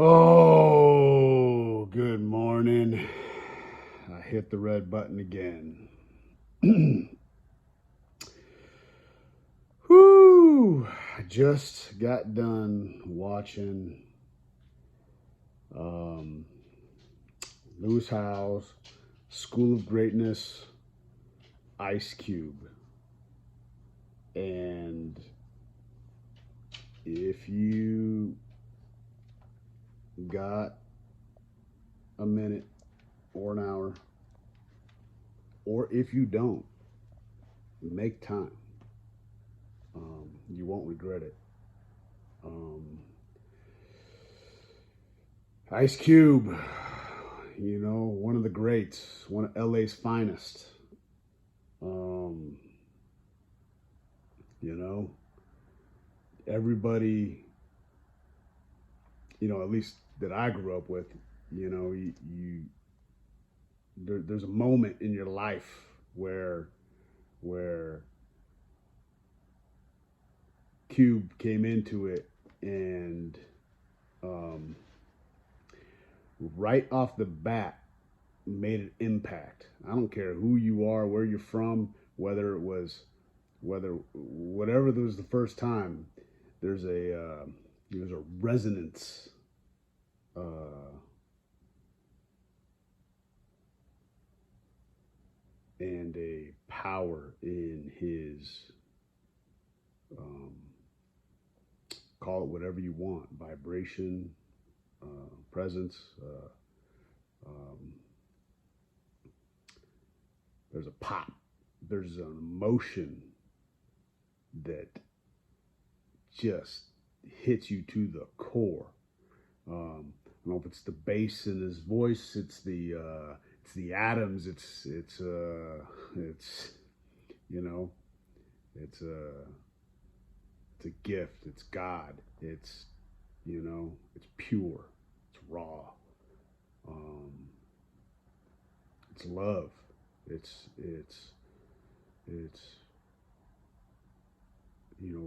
Oh, good morning. I hit the red button again. Whoo! I just got done watching um, Lewis Howes, School of Greatness, Ice Cube. And if you got a minute or an hour, or if you don't, make time. You won't regret it. Um, Ice Cube, one of the greats, one of LA's finest. Um, you know, everybody, at least that I grew up with, there's a moment in your life where Cube came into it and um, right off the bat made an impact. I don't care who you are, where you're from, whatever was the first time. There's a resonance, uh, and a power in his, um, call it whatever you want, vibration, presence. Um, there's a pop. There's an emotion that just hits you to the core. I don't know if it's the bass in his voice, it's the atoms, it's you know, it's a gift, it's God, it's pure, it's raw, um, it's love, it's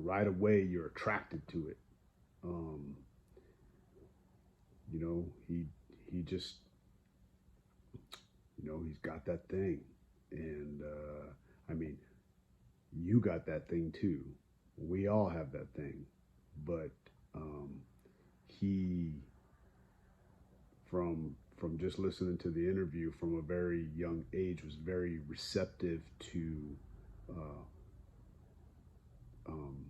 right away you're attracted to it. Um, he just he's got that thing, and I mean, you got that thing too. We all have that thing, but he from just listening to the interview from a very young age was very receptive to uh, um,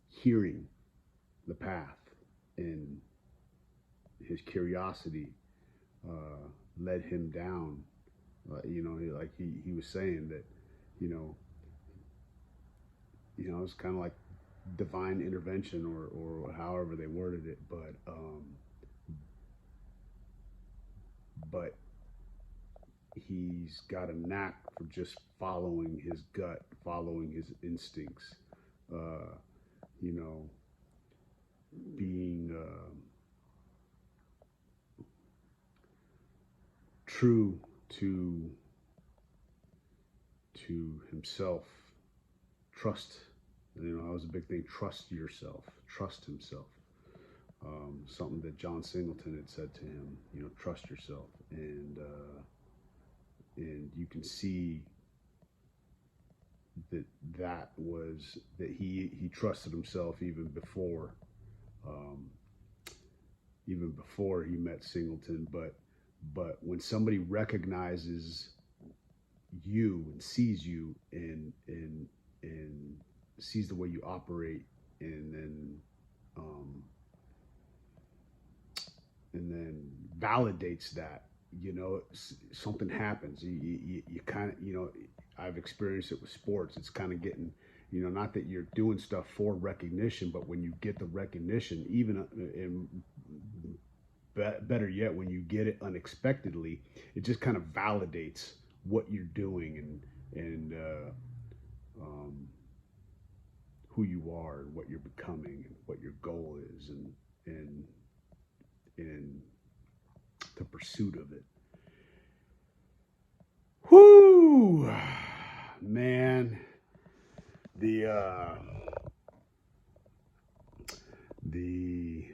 hearing the path, and his curiosity led him down. He was saying that, you know, it's kind of like divine intervention, or however they worded it, but he's got a knack for just following his gut, following his instincts. Uh, you know, being true to himself. Trust. That was a big thing. Trust yourself. Trust himself. Something that John Singleton had said to him. Trust yourself, and you can see that he trusted himself um, even before he met Singleton. But when somebody recognizes you and sees you, and sees the way you operate, and um, then validates that, something happens. You kind of, I've experienced it with sports. It's kind of getting, not that you're doing stuff for recognition, but when you get the recognition, even in better yet, when you get it unexpectedly, it just kind of validates what you're doing, and um, who you are, and what you're becoming, and what your goal is, and the pursuit of it. Whoo, man, the the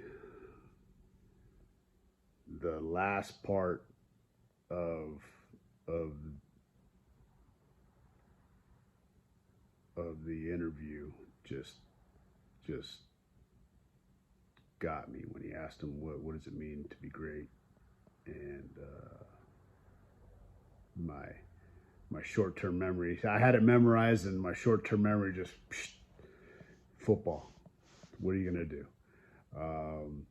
last part of of the interview just got me when he asked him what does it mean to be great, and my my short term memory, I had it memorized, and my short term memory just football. What are you gonna do? Um,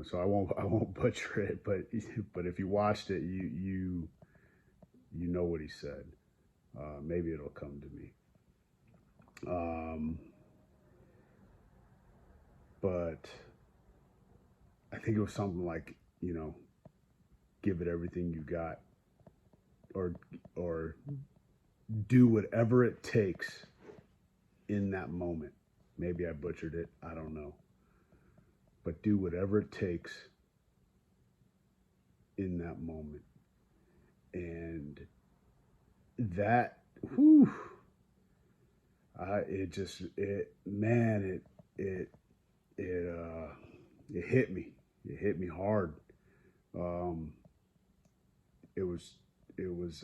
so I won't butcher it, but if you watched it, you know what he said. Maybe it'll come to me. Um, but I think it was something like, give it everything you got, or or do whatever it takes in that moment. Maybe I butchered it. I don't know. But do whatever it takes in that moment. And that, whew, it just, it, man, it hit me. It hit me hard. Um, it was, it was,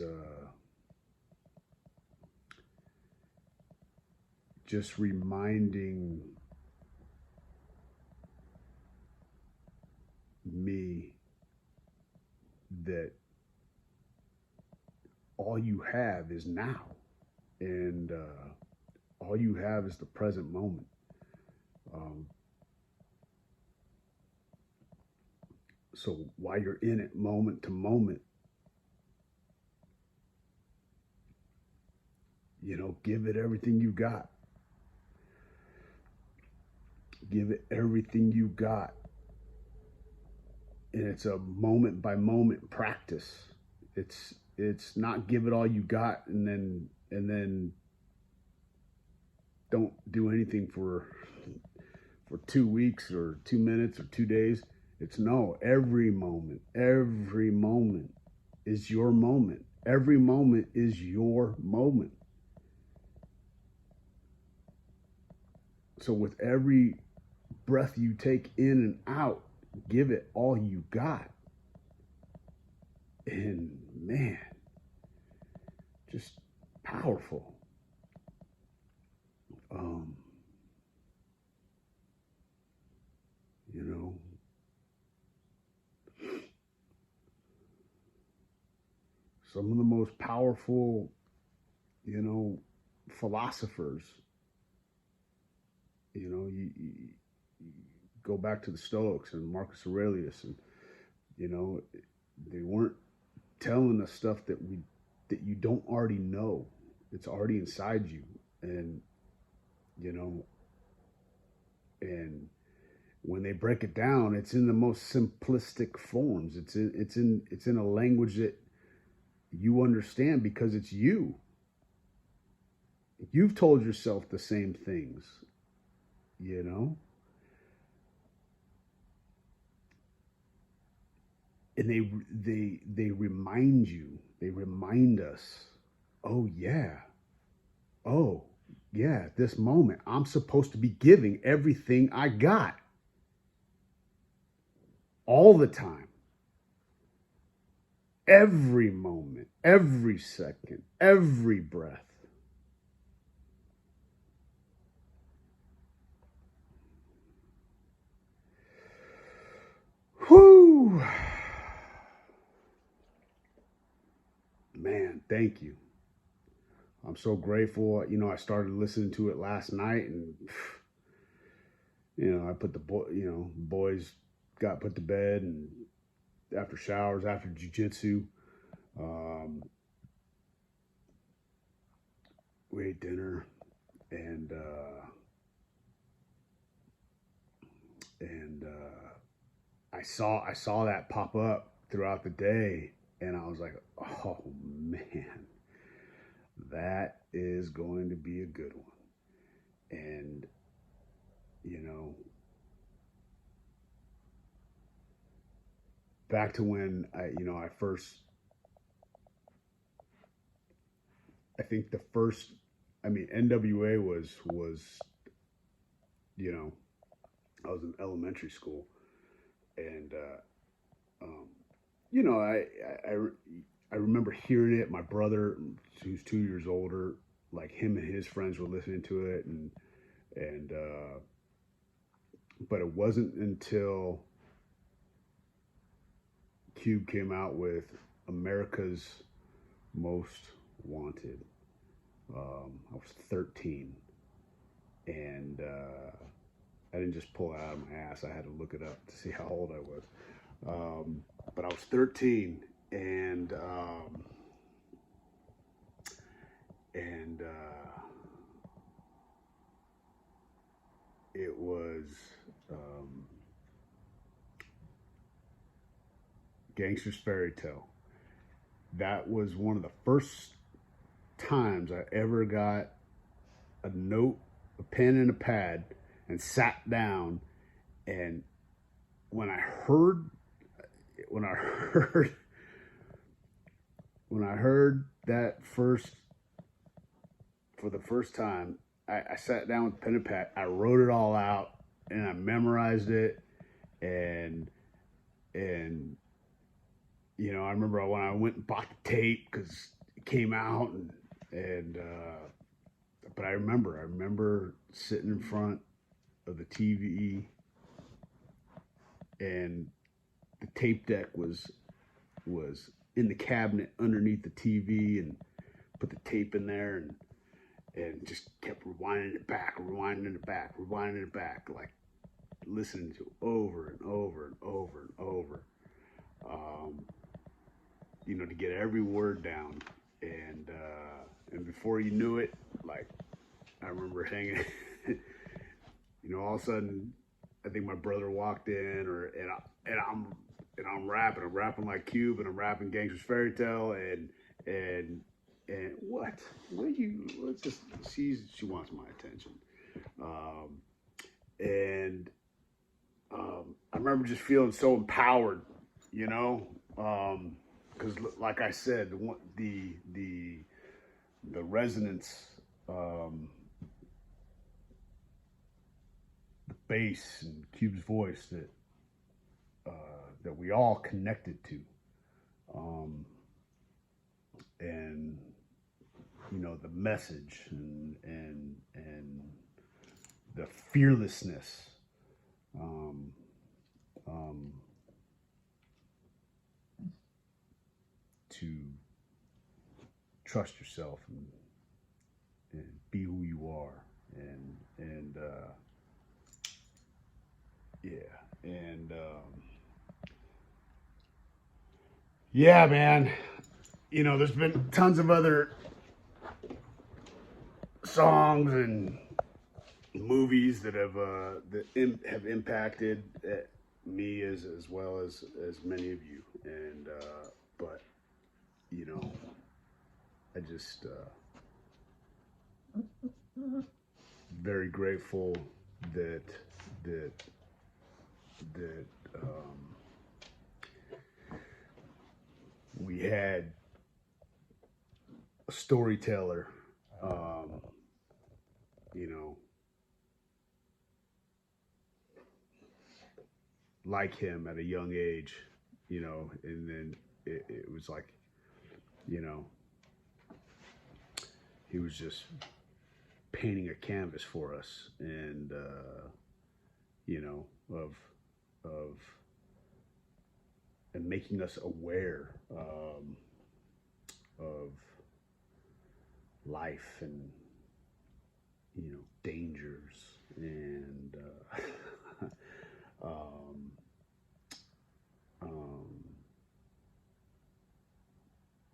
just reminding me that all you have is now, and all you have is the present moment. Um, so while you're in it, moment to moment, give it everything you got. Give it everything you got, and it's a moment by moment practice. It's not give it all you got and then don't do anything for 2 weeks or 2 minutes or 2 days. It's no, every moment is your moment. Every moment is your moment. So with every breath you take in and out, give it all you got. And man, just powerful. Um, you know, some of the most powerful, philosophers, you go back to the Stoics and Marcus Aurelius, and, they weren't telling us stuff that you don't already know. It's already inside you. And, you know, and when they break it down, it's in the most simplistic forms. It's in a language that you understand because it's you. You've told yourself the same things, you know? And they remind you, they remind us, oh yeah, oh yeah, this moment I'm supposed to be giving everything I got all the time, every moment, every second, every breath. Whew. Man, thank you. I'm so grateful. I started listening to it last night, and I put boys got put to bed, and after showers, after jujitsu, um, we ate dinner, and I saw that pop up throughout the day, and I was like, oh man, that is going to be a good one. And you know, back to when I first, I think the first, NWA was, you know, I was in elementary school, and um, you know, I remember hearing it. My brother, who's 2 years older, like him and his friends were listening to it, and but it wasn't until Cube came out with America's Most Wanted. I was 13, and I didn't just pull it out of my ass. I had to look it up to see how old I was. But I was 13, and and it was um, Gangster's Fairy Tale. That was one of the first times I ever got a note, a pen, and a pad, and sat down. And when I heard, when I heard, when I heard that for the first time, I sat down with pen and pad. I wrote it all out, and I memorized it. And and I remember when I went and bought the tape because it came out, and but I remember sitting in front of the TV, and the tape deck was in the cabinet underneath the TV, and put the tape in there, and just kept rewinding it back, rewinding it back, like listening to it over and over and over and over, um, to get every word down, and before you knew it, like I remember hanging, all of a sudden, I think my brother walked in, and I'm rapping like Cube, and I'm rapping Gangster's Fairy Tale, and what's this? She wants my attention, um, and I remember just feeling so empowered, because like I said, the resonance, the bass and Cube's voice that we all connected to, um, and the message and the fearlessness, um, um, to trust yourself and be who you are, and yeah, and yeah, man. There's been tons of other songs and movies that have impacted me as well as many of you, and but you know I just very grateful that that that we had a storyteller, um, you know like him at a young age, and then it was like, you know, he was just painting a canvas for us, and of of and making us aware, of life and dangers, and um, um,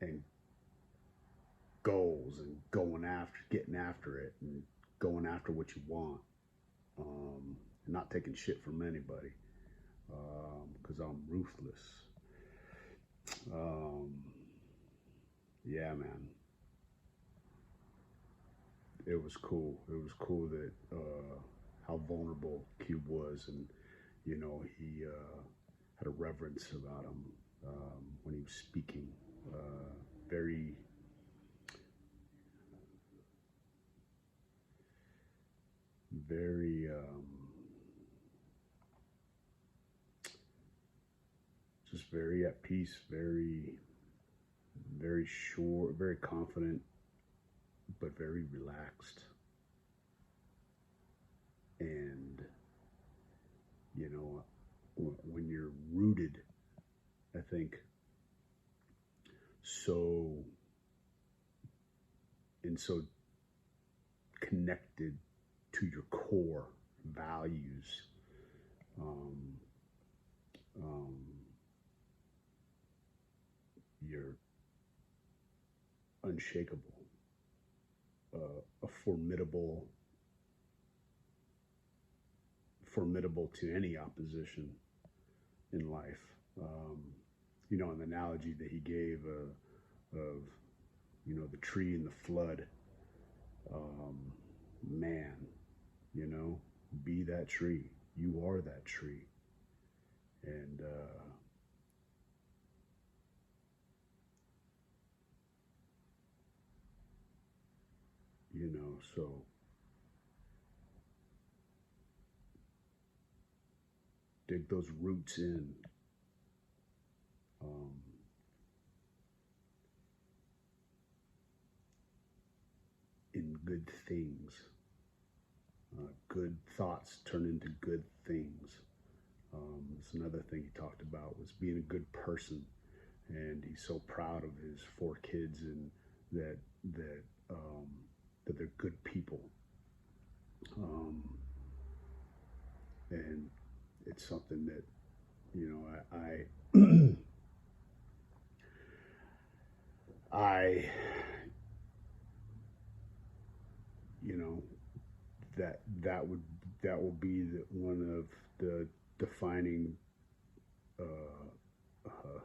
and goals, and getting after it, and going after what you want, and not taking shit from anybody, because I'm ruthless. Um, yeah, man, it was cool. It was cool that how vulnerable Cube was, and he had a reverence about him, when he was speaking. Very, very, just just very at peace, very sure, very confident, but very relaxed. And, you know, when you're rooted, I think, so so connected to your core values, um, um, you're unshakable, a formidable to any opposition in life. Um, an analogy that he gave of the tree and the flood. Um, Man, you know, be that tree. You are that tree, and so dig those roots um, in good things. Good thoughts turn into good things. That's another thing he talked about, was being a good person, and he's so proud of his 4 kids, and that that um, that they're good people, um, and it's something that I you know that will be one of the defining uh, uh,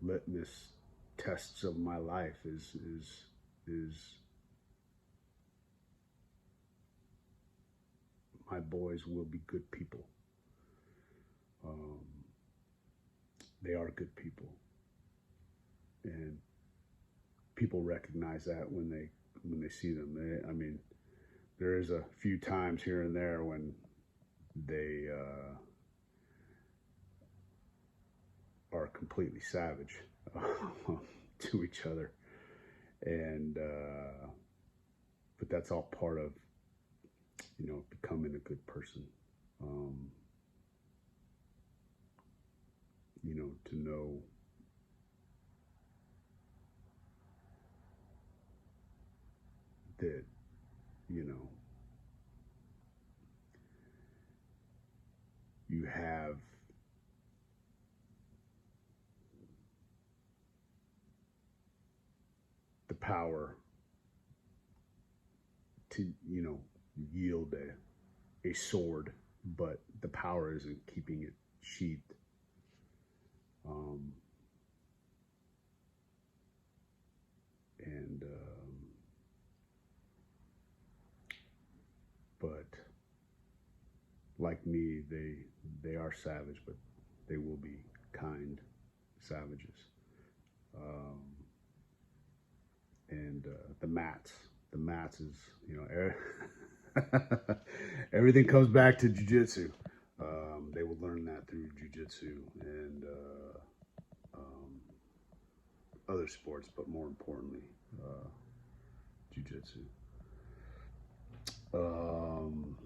litmus tests of my life is my boys will be good people. Um, they are good people, and people recognize that when they see them. I mean, there is a few times here and there when they are completely savage to each other, and but that's all part of becoming a good person. Um, to know that you know you have the power to yield a sword, but the power is in keeping it sheathed. Um, and But like me, they are savage, but they will be kind savages. Um, and the mats is everything comes back to jujitsu. They will learn that through jujitsu and other sports, but more importantly, jujitsu. Um,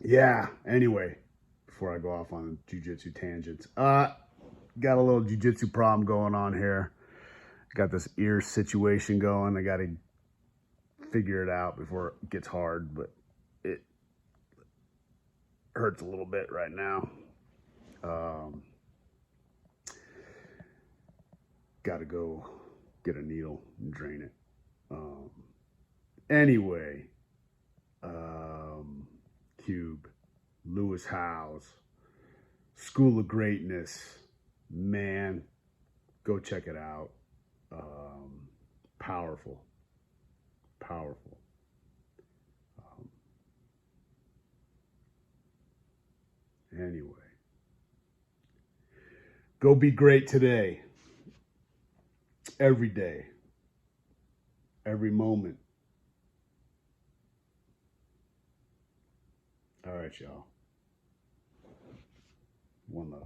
yeah. Anyway, before I go off on jujitsu tangents, got a little jujitsu problem going on here. Got this ear situation going. I got to figure it out before it gets hard, but it hurts a little bit right now. Got to go get a needle and drain it. Anyway, Cube, Lewis Howes, School of Greatness, man, go check it out. Powerful, powerful. Um, anyway, go be great today, every day, every moment. All right, y'all. One love.